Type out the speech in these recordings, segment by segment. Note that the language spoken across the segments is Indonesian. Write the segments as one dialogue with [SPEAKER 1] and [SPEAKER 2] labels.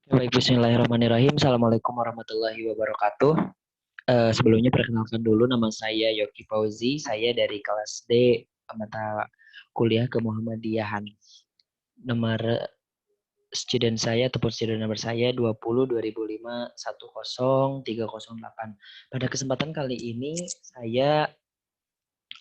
[SPEAKER 1] Baik, bismillahirrahmanirrahim. Assalamualaikum warahmatullahi wabarakatuh. Sebelumnya perkenalkan dulu nama saya Yogi Fauzi. Saya dari kelas D mata kuliah Kemuhammadiyahan. Nomor student saya ataupun student nomor saya 20 2005 10 308. Pada kesempatan kali ini saya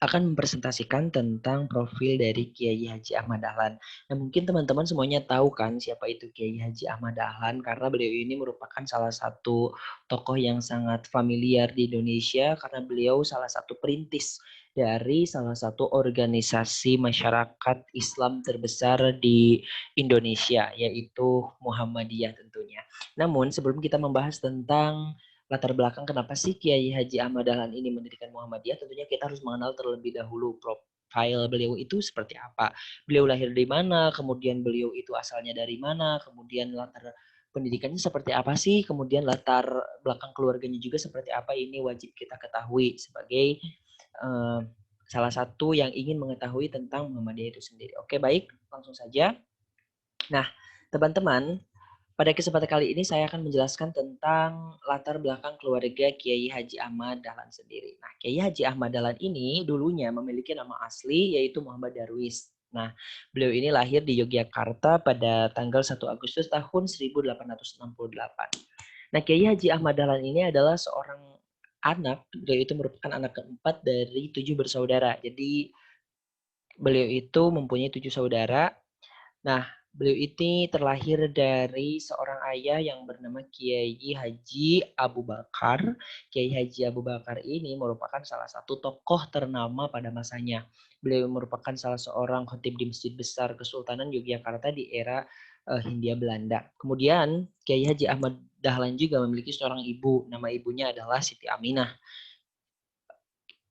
[SPEAKER 1] akan mempresentasikan tentang profil dari Kiai Haji Ahmad Dahlan. Nah, mungkin teman-teman semuanya tahu kan siapa itu Kiai Haji Ahmad Dahlan karena beliau ini merupakan salah satu tokoh yang sangat familiar di Indonesia karena beliau salah satu perintis dari salah satu organisasi masyarakat Islam terbesar di Indonesia yaitu Muhammadiyah tentunya. Namun sebelum kita membahas tentang latar belakang kenapa sih Kiai Haji Ahmad Dahlan ini mendirikan Muhammadiyah, tentunya kita harus mengenal terlebih dahulu profil beliau itu seperti apa. Beliau lahir di mana, kemudian beliau itu asalnya dari mana, kemudian latar pendidikannya seperti apa sih, kemudian latar belakang keluarganya juga seperti apa, ini wajib kita ketahui sebagai uh, salah satu yang ingin mengetahui tentang Muhammadiyah itu sendiri. Oke, baik, langsung saja. Nah, teman-teman, pada kesempatan kali ini saya akan menjelaskan tentang latar belakang keluarga Kiai Haji Ahmad Dahlan sendiri. Nah, Kiai Haji Ahmad Dahlan ini dulunya memiliki nama asli yaitu Muhammad Darwis. Nah, beliau ini lahir di Yogyakarta pada tanggal 1 Agustus tahun 1868. Nah, Kiai Haji Ahmad Dahlan ini adalah seorang anak, beliau itu merupakan anak keempat dari 7 bersaudara. Jadi, beliau itu mempunyai 7 saudara. Nah, beliau ini terlahir dari seorang ayah yang bernama Kiai Haji Abu Bakar. Kiai Haji Abu Bakar ini merupakan salah satu tokoh ternama pada masanya. Beliau merupakan salah seorang khatib di Masjid Besar Kesultanan Yogyakarta di era Hindia Belanda. Kemudian Kiai Haji Ahmad Dahlan juga memiliki seorang ibu. Nama ibunya adalah Siti Aminah.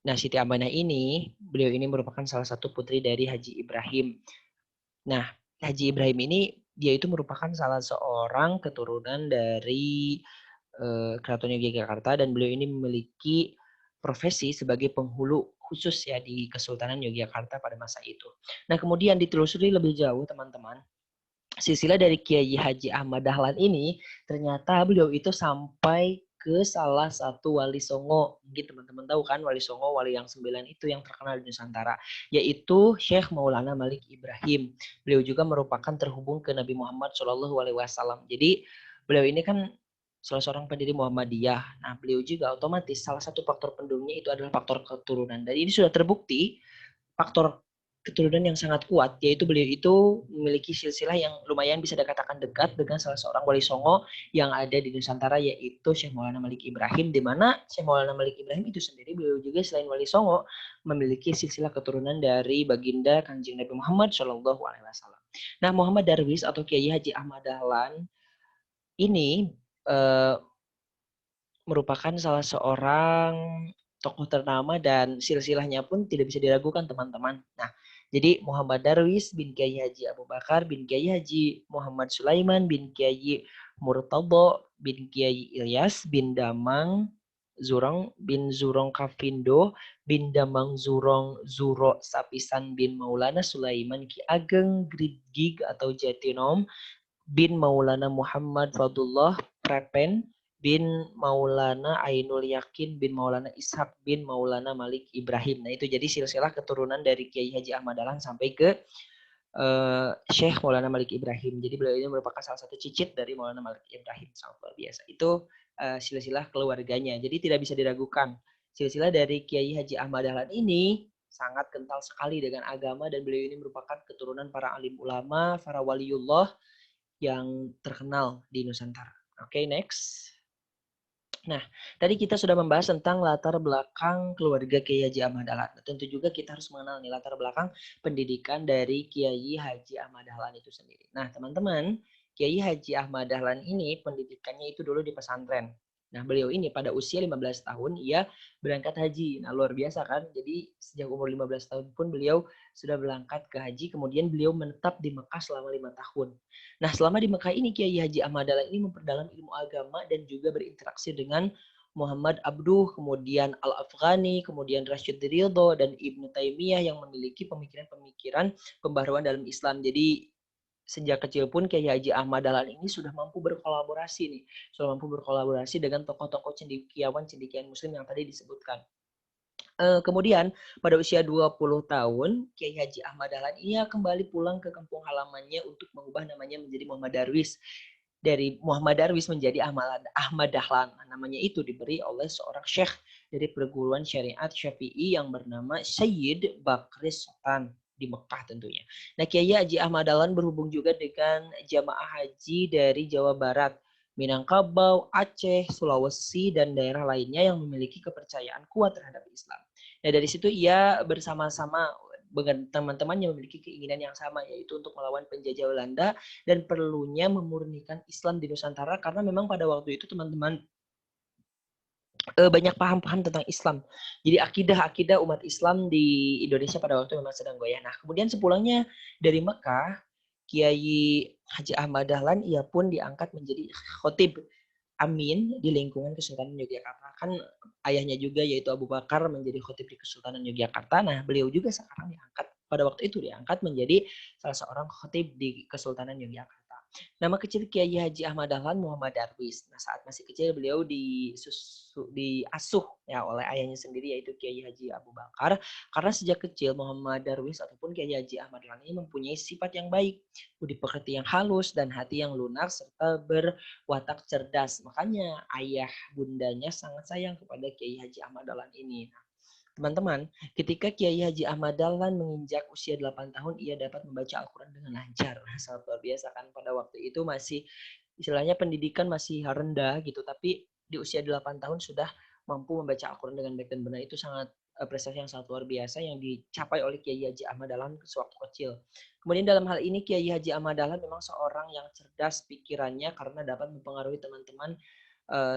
[SPEAKER 1] Nah, Siti Aminah ini, beliau ini merupakan salah satu putri dari Haji Ibrahim. Nah, Haji Ibrahim ini dia itu merupakan salah seorang keturunan dari Keraton Yogyakarta dan beliau ini memiliki profesi sebagai penghulu khusus ya di Kesultanan Yogyakarta pada masa itu. Nah, kemudian ditelusuri lebih jauh teman-teman, silsilah dari Kiai Haji Ahmad Dahlan ini ternyata beliau itu sampai ke salah satu wali songo. Mungkin teman-teman tahu kan wali songo, wali yang 9 itu yang terkenal di Nusantara, yaitu Syekh Maulana Malik Ibrahim. Beliau juga merupakan terhubung ke Nabi Muhammad SAW. Jadi beliau ini kan salah seorang pendiri Muhammadiyah. Nah, beliau juga otomatis salah satu faktor pendirinya itu adalah faktor keturunan. Dan ini sudah terbukti faktor keturunan yang sangat kuat, yaitu beliau itu memiliki silsilah yang lumayan bisa dikatakan dekat dengan salah seorang wali songo yang ada di Nusantara, yaitu Syekh Maulana Malik Ibrahim, di mana Syekh Maulana Malik Ibrahim itu sendiri beliau juga selain wali songo memiliki silsilah keturunan dari baginda Kanjeng Nabi Muhammad Shallallahu Alaihi Wasallam. Nah, Muhammad Darwis atau Kiai Haji Ahmad Dahlan ini eh, merupakan salah seorang tokoh ternama dan silsilahnya pun tidak bisa diragukan teman-teman. Nah, jadi Muhammad Darwis bin Kiai Haji Abu Bakar bin Kiai Haji Muhammad Sulaiman bin Kiai Murtado bin Kiai Ilyas bin Damang Zurong bin Zurong Kafindo bin Damang Zurong Zuro Sapisan bin Maulana Sulaiman Ki Ageng Grig atau Jatinom bin Maulana Muhammad Fadullah Prepen bin Maulana Ainul Yakin bin Maulana Ishak bin Maulana Malik Ibrahim. Nah, itu jadi silsilah keturunan dari Kiai Haji Ahmad Dahlan sampai ke Syekh Maulana Malik Ibrahim. Jadi beliau ini merupakan salah satu cicit dari Maulana Malik Ibrahim. Sangat luar biasa. Itu silsilah keluarganya. Jadi tidak bisa diragukan. Silsilah dari Kiai Haji Ahmad Dahlan ini sangat kental sekali dengan agama dan beliau ini merupakan keturunan para alim ulama, para waliullah yang terkenal di Nusantara. Oke, next. Nah, tadi kita sudah membahas tentang latar belakang keluarga Kiai Haji Ahmad Dahlan. Tentu juga kita harus mengenal nih latar belakang pendidikan dari Kiai Haji Ahmad Dahlan itu sendiri. Nah, teman-teman, Kiai Haji Ahmad Dahlan ini pendidikannya itu dulu di pesantren. Nah, beliau ini pada usia 15 tahun ia berangkat haji. Nah, luar biasa kan? Jadi sejak umur 15 tahun pun beliau sudah berangkat ke haji, kemudian beliau menetap di Mekah selama 5 tahun. Nah, selama di Mekah ini Kiai Haji Ahmad Dahlan ini memperdalam ilmu agama dan juga berinteraksi dengan Muhammad Abduh, kemudian Al-Afghani, kemudian Rashid Ridho dan Ibnu Taimiyah yang memiliki pemikiran-pemikiran pembaharuan dalam Islam. Jadi sejak kecil pun Kiai Haji Ahmad Dahlan ini sudah mampu berkolaborasi nih, sudah mampu berkolaborasi dengan tokoh-tokoh cendekiawan muslim yang tadi disebutkan. Kemudian pada usia 20 tahun, Kiai Haji Ahmad Dahlan ia kembali pulang ke kampung halamannya untuk mengubah namanya menjadi Muhammad Darwis. Dari Muhammad Darwis menjadi Ahmad Dahlan. Namanya itu diberi oleh seorang syekh dari perguruan syariat Syafi'i yang bernama Sayyid Bakris Sultan di Mekah tentunya. Nah, Kiai Haji Ahmad Dahlan berhubung juga dengan jamaah haji dari Jawa Barat, Minangkabau, Aceh, Sulawesi, dan daerah lainnya yang memiliki kepercayaan kuat terhadap Islam. Nah, dari situ ia bersama-sama dengan teman-teman yang memiliki keinginan yang sama, yaitu untuk melawan penjajah Belanda dan perlunya memurnikan Islam di Nusantara, karena memang pada waktu itu teman-teman banyak paham-paham tentang Islam. Jadi akidah-akidah umat Islam di Indonesia pada waktu itu memang sedang goyah. Nah, kemudian sepulangnya dari Mekah, Kiai Haji Ahmad Dahlan ia pun diangkat menjadi khotib Amin di lingkungan Kesultanan Yogyakarta. Kan ayahnya juga yaitu Abu Bakar menjadi khotib di Kesultanan Yogyakarta. Nah, beliau juga sekarang diangkat pada waktu itu diangkat menjadi salah seorang khotib di Kesultanan Yogyakarta. Nama kecil Kiai Haji Ahmad Dahlan Muhammad Darwis. Nah, saat masih kecil beliau diasuh ya oleh ayahnya sendiri yaitu Kiai Haji Abu Bakar, karena sejak kecil Muhammad Darwis ataupun Kiai Haji Ahmad Dahlan ini mempunyai sifat yang baik, budi pekerti yang halus dan hati yang lunak serta berwatak cerdas. Makanya ayah bundanya sangat sayang kepada Kiai Haji Ahmad Dahlan ini. Teman-teman, ketika Kiai Haji Ahmad Dahlan menginjak usia 8 tahun, ia dapat membaca Al-Quran dengan lancar. Sangat luar biasa kan, pada waktu itu masih, istilahnya pendidikan masih rendah gitu, tapi di usia 8 tahun sudah mampu membaca Al-Quran dengan baik dan benar. Itu sangat prestasi yang sangat luar biasa yang dicapai oleh Kiai Haji Ahmad Dahlan sewaktu kecil. Kemudian dalam hal ini Kiai Haji Ahmad Dahlan memang seorang yang cerdas pikirannya karena dapat mempengaruhi teman-teman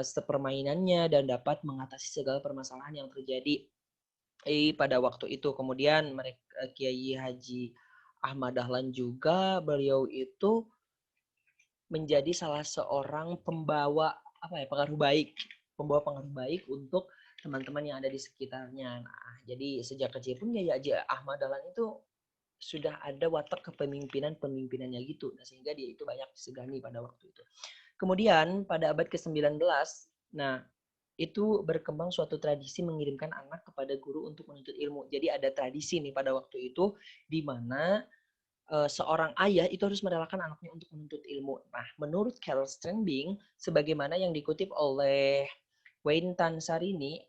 [SPEAKER 1] sepermainannya dan dapat mengatasi segala permasalahan yang terjadi pada waktu itu. Kemudian mereka Kiai Haji Ahmad Dahlan juga beliau itu menjadi salah seorang pembawa pembawa pengaruh baik untuk teman-teman yang ada di sekitarnya. Nah, jadi sejak kecil pun Kiai Haji Ahmad Dahlan itu sudah ada watak kepemimpinan-pemimpinannya gitu. Nah, sehingga dia itu banyak disegani pada waktu itu. Kemudian pada abad ke-19, nah itu berkembang suatu tradisi mengirimkan anak kepada guru untuk menuntut ilmu. Jadi ada tradisi nih pada waktu itu di mana seorang ayah itu harus merelakan anaknya untuk menuntut ilmu. Nah, menurut Carol Stranding, sebagaimana yang dikutip oleh Wayne Tansarini,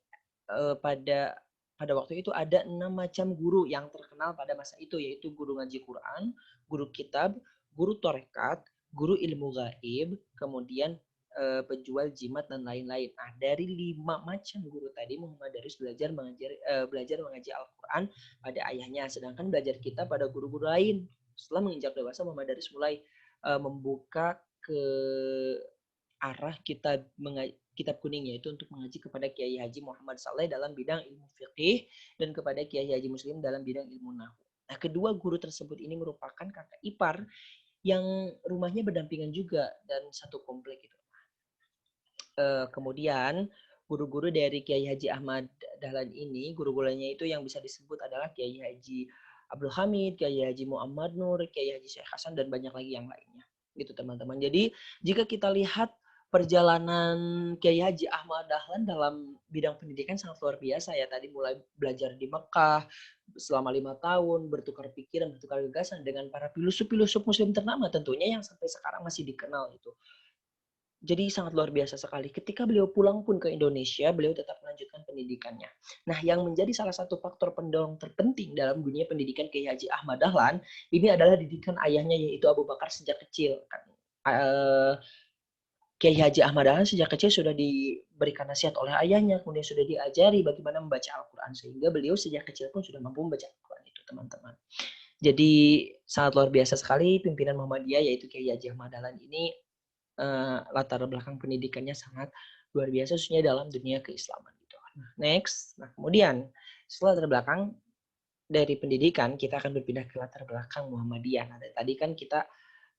[SPEAKER 1] pada waktu itu ada 6 macam guru yang terkenal pada masa itu, yaitu guru ngaji Quran, guru kitab, guru torekat, guru ilmu gaib, kemudian penjual jimat dan lain-lain. Nah, dari 5 macam guru tadi Muhammad Darwis belajar mengaji Al-Quran pada ayahnya, sedangkan belajar kita pada guru-guru lain. Setelah menginjak dewasa, Muhammad Darwis mulai membuka ke arah kitab kuning, yaitu untuk mengaji kepada Kiai Haji Muhammad Saleh dalam bidang ilmu fiqih dan kepada Kiai Haji Muslim dalam bidang ilmu nahwu. Nah, kedua guru tersebut ini merupakan kakak ipar yang rumahnya berdampingan juga dan satu komplek itu. Kemudian guru-guru dari Kiai Haji Ahmad Dahlan ini, guru-gurunya itu yang bisa disebut adalah Kiai Haji Abdul Hamid, Kiai Haji Muhammad Nur, Kiai Haji Syekh Hasan, dan banyak lagi yang lainnya. Gitu teman-teman. Jadi jika kita lihat perjalanan Kiai Haji Ahmad Dahlan dalam bidang pendidikan sangat luar biasa ya. Tadi mulai belajar di Mekah selama 5 tahun, bertukar pikiran, bertukar gagasan dengan para filosof-filosof muslim ternama tentunya yang sampai sekarang masih dikenal itu. Jadi sangat luar biasa sekali. Ketika beliau pulang pun ke Indonesia, beliau tetap melanjutkan pendidikannya. Nah, yang menjadi salah satu faktor pendorong terpenting dalam dunia pendidikan Kiai Haji Ahmad Dahlan, ini adalah didikan ayahnya yaitu Abu Bakar sejak kecil. Kiai Haji Ahmad Dahlan sejak kecil sudah diberikan nasihat oleh ayahnya, kemudian sudah diajari bagaimana membaca Al-Quran, sehingga beliau sejak kecil pun sudah mampu membaca Al-Quran itu, teman-teman. Jadi sangat luar biasa sekali pimpinan Muhammadiyah yaitu Kiai Haji Ahmad Dahlan ini. Latar belakang pendidikannya sangat luar biasa, khususnya dalam dunia keislaman gitu. Next, nah kemudian setelah latar belakang dari pendidikan kita akan berpindah ke latar belakang Muhammadiyah. Nah, tadi kan kita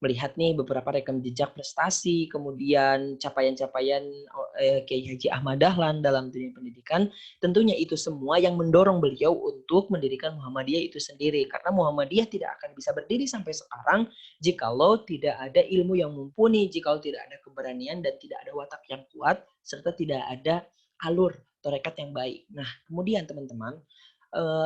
[SPEAKER 1] melihat nih beberapa rekam jejak prestasi, kemudian capaian-capaian Kiai Haji Ahmad Dahlan dalam dunia pendidikan, tentunya itu semua yang mendorong beliau untuk mendirikan Muhammadiyah itu sendiri. Karena Muhammadiyah tidak akan bisa berdiri sampai sekarang jikalau tidak ada ilmu yang mumpuni, jikalau tidak ada keberanian dan tidak ada watak yang kuat, serta tidak ada alur tarekat yang baik. Nah, kemudian teman-teman,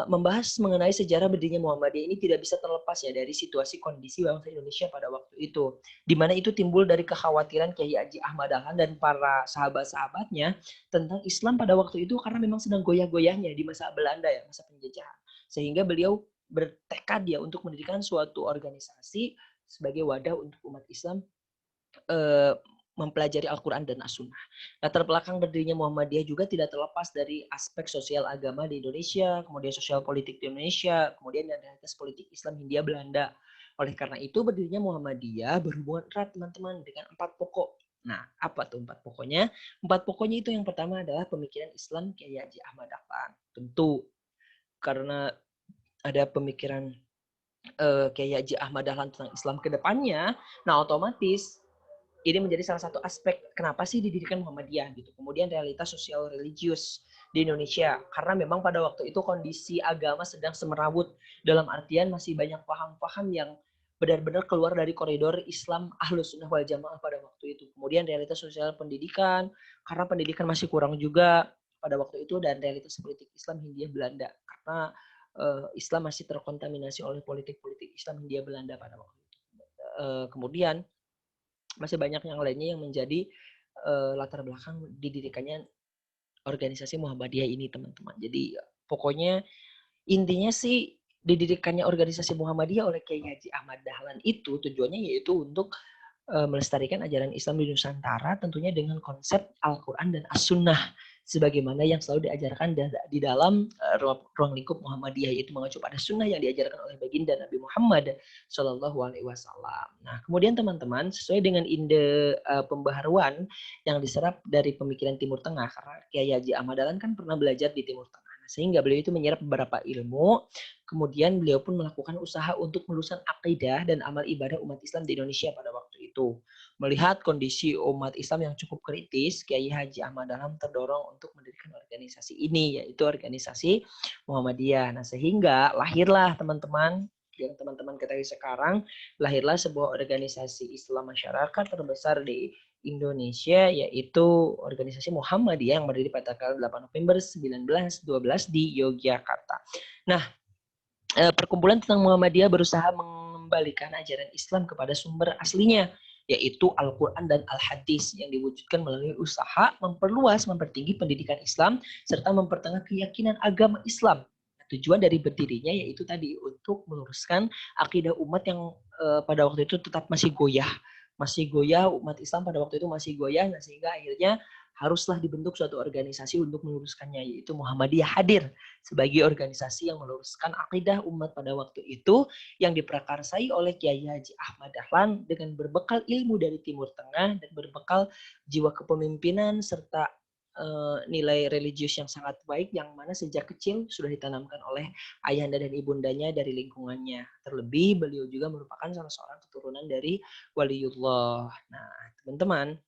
[SPEAKER 1] membahas mengenai sejarah berdirinya Muhammadiyah ini tidak bisa terlepas ya dari situasi kondisi bangsa Indonesia pada waktu itu, di mana itu timbul dari kekhawatiran Kiai Haji Ahmad Dahlan dan para sahabat-sahabatnya tentang Islam pada waktu itu karena memang sedang goyah-goyahnya di masa Belanda ya, masa penjajahan. Sehingga beliau bertekad ya untuk mendirikan suatu organisasi sebagai wadah untuk umat Islam mempelajari Al-Quran dan As-Sunnah. Latar belakang berdirinya Muhammadiyah juga tidak terlepas dari aspek sosial agama di Indonesia, kemudian sosial politik di Indonesia, kemudian realitas politik Islam Hindia Belanda. Oleh karena itu berdirinya Muhammadiyah berhubungan erat teman-teman dengan 4 pokok. Nah, apa tuh 4 pokoknya? 4 pokoknya itu yang pertama adalah pemikiran Islam Kiai Haji Ahmad Dahlan. Tentu karena ada pemikiran Kiai Haji Ahmad Dahlan tentang Islam ke depannya, nah otomatis ini menjadi salah satu aspek kenapa sih didirikan Muhammadiyah gitu. Kemudian realitas sosial religius di Indonesia karena memang pada waktu itu kondisi agama sedang semerawut dalam artian masih banyak paham-paham yang benar-benar keluar dari koridor Islam Ahlus Sunnah wal Jamaah pada waktu itu. Kemudian realitas sosial pendidikan karena pendidikan masih kurang juga pada waktu itu dan realitas politik Islam Hindia Belanda karena Islam masih terkontaminasi oleh politik-politik Islam Hindia Belanda pada waktu itu. Kemudian masih banyak yang lainnya yang menjadi latar belakang didirikannya organisasi Muhammadiyah ini teman-teman. Jadi pokoknya intinya sih didirikannya organisasi Muhammadiyah oleh Kiai Haji Ahmad Dahlan itu tujuannya yaitu untuk melestarikan ajaran Islam di Nusantara tentunya dengan konsep Al-Quran dan As-Sunnah sebagaimana yang selalu diajarkan di dalam ruang lingkup Muhammadiyah yaitu mengacu pada sunnah yang diajarkan oleh baginda Nabi Muhammad Shallallahu Alaihi Wasallam. Nah, kemudian teman-teman sesuai dengan ide pembaharuan yang diserap dari pemikiran Timur Tengah karena Kiai Haji Ahmad Dahlan kan pernah belajar di Timur Tengah sehingga beliau itu menyerap beberapa ilmu. Kemudian beliau pun melakukan usaha untuk meluruskan akidah dan amal ibadah umat Islam di Indonesia pada waktu itu. Melihat kondisi umat Islam yang cukup kritis, Kiai Haji Ahmad Dahlan terdorong untuk mendirikan organisasi ini, yaitu organisasi Muhammadiyah. Nah, sehingga lahirlah teman-teman, yang teman-teman ketahui sekarang, lahirlah sebuah organisasi Islam masyarakat terbesar di Indonesia, yaitu organisasi Muhammadiyah yang berdiri pada tanggal 8 November 1912 di Yogyakarta. Nah, perkumpulan tentang Muhammadiyah berusaha mengembalikan ajaran Islam kepada sumber aslinya, yaitu Al-Quran dan Al-Hadis yang diwujudkan melalui usaha memperluas, mempertinggi pendidikan Islam, serta mempertengah keyakinan agama Islam. Tujuan dari berdirinya yaitu tadi untuk meluruskan akidah umat yang pada waktu itu tetap masih goyah umat Islam pada waktu itu masih goyah, nah sehingga akhirnya haruslah dibentuk suatu organisasi untuk meluruskannya, yaitu Muhammadiyah hadir sebagai organisasi yang meluruskan akidah umat pada waktu itu yang diprakarsai oleh Kiai Haji Ahmad Dahlan dengan berbekal ilmu dari Timur Tengah dan berbekal jiwa kepemimpinan serta nilai religius yang sangat baik yang mana sejak kecil sudah ditanamkan oleh ayahanda dan ibundanya dari lingkungannya. Terlebih beliau juga merupakan salah seorang keturunan dari waliullah. Nah, teman-teman,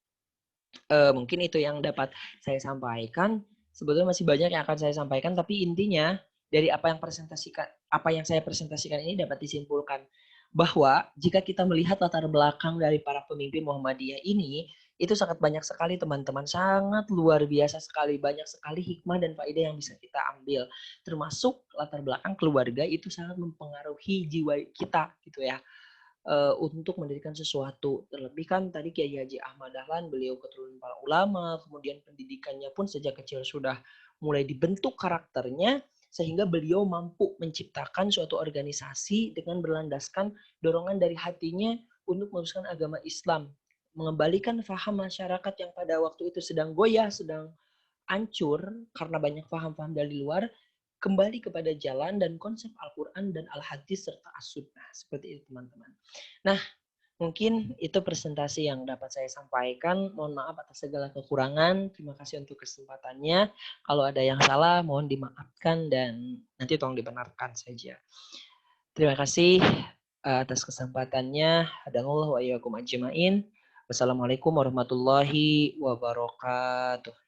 [SPEAKER 1] mungkin itu yang dapat saya sampaikan. Sebetulnya masih banyak yang akan saya sampaikan, tapi intinya dari apa yang saya presentasikan ini dapat disimpulkan bahwa jika kita melihat latar belakang dari para pemimpin Muhammadiyah ini, itu sangat banyak sekali teman-teman, sangat luar biasa sekali, banyak sekali hikmah dan faedah yang bisa kita ambil. Termasuk latar belakang keluarga itu sangat mempengaruhi jiwa kita gitu ya. Untuk mendirikan sesuatu. Terlebih kan tadi Kiai Haji Ahmad Dahlan beliau keturunan para ulama, kemudian pendidikannya pun sejak kecil sudah mulai dibentuk karakternya sehingga beliau mampu menciptakan suatu organisasi dengan berlandaskan dorongan dari hatinya untuk meluruskan agama Islam, mengembalikan faham masyarakat yang pada waktu itu sedang goyah, sedang hancur karena banyak paham-paham dari luar, kembali kepada jalan dan konsep Al-Quran dan Al-Hadis serta As-Sunnah. Seperti itu teman-teman. Nah, mungkin itu presentasi yang dapat saya sampaikan. Mohon maaf atas segala kekurangan. Terima kasih untuk kesempatannya. Kalau ada yang salah, mohon dimaafkan dan nanti tolong dibenarkan saja. Terima kasih. atas kesempatannya. Hadanallahu wa iyyakum ajmain. Wassalamualaikum warahmatullahi wabarakatuh.